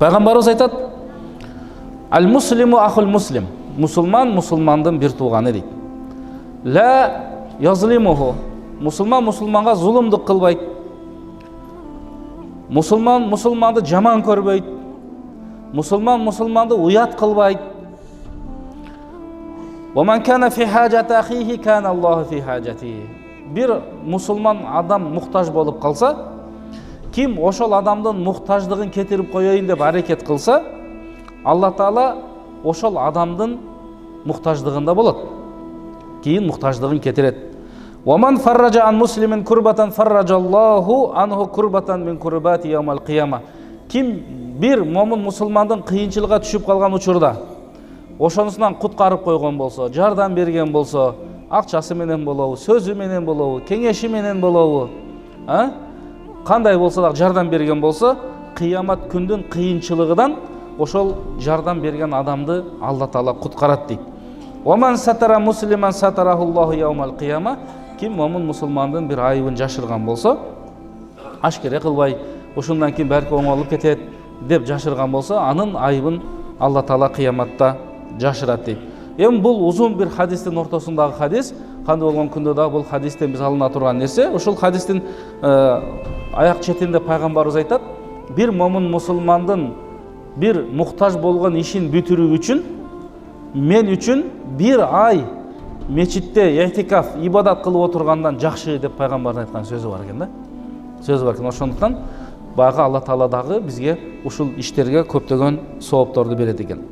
Пайғамбарыбыз айтады: "Ал муслиму ахул муслим", мусулман мусулмандын бир тууганы дейт. "Ла язлимуху", мусулман мусулманга зулумдук кылбайт. Мусулман мусулманды жаман көрбөйт. Мусулман мусулманды уят кылбайт. "Ва ман кана фи хаджати ахихи кана Аллаху фи хаджатихи". Бир мусулман адам мухтаж болуп калса, ким ошол адамдын мухтаждыгын кетирип коёюн деп аракет кылса, Алла Таала ошол адамдын мухтаждыгында болот. Кийин мухтаждыгын кетирет. "Ва ман фарража ан муслимин курбатан фарражаллаху анху курбатан мин курбати яумал қияма". Ким бир момун мусулмандын кыйынчылыкка түшүп калган учурда ошонусунан куткарып койгон болсо, жардам берген болсо, акчасы менен болобу, сөзү менен болобу, кеңеши менен болобу, кандай болсо да жардам берген болсо, кыямат күндүн кыйынчылыгынан ошол жардам берген адамды Алла Таала куткарат дейт. "Ва ман сатара муслиман сатарахуллаху яумал қияма". Ким момун мусулмандын бир айыбын жашырган болсо, ашкере кылбай, ошондон кийин балки оңолуп кетет деп жашырган болсо, анын айыбын Алла Таала кыяматта жашырат дейт. Эми бул узун бир хадистин ортосундагы хадис. Кандай болгон күндө да бул хадистен биз алына турган нерсе. Ошол хадистин аяк четинде пайгамбарыбыз айтат: "Бир момун мусулмандын бир мухтаж болгон ишин бүтүрүү үчүн мен үчүн бир ай мечитте этикаф ибадат кылып отургандан жакшы" деп пайгамбардын айткан сөзү бар экен да. Сөзү бар экен. Ошондуктан баягы Алла Таала дагы бизге ушул иштерге көптөгөн соопторду берет экен.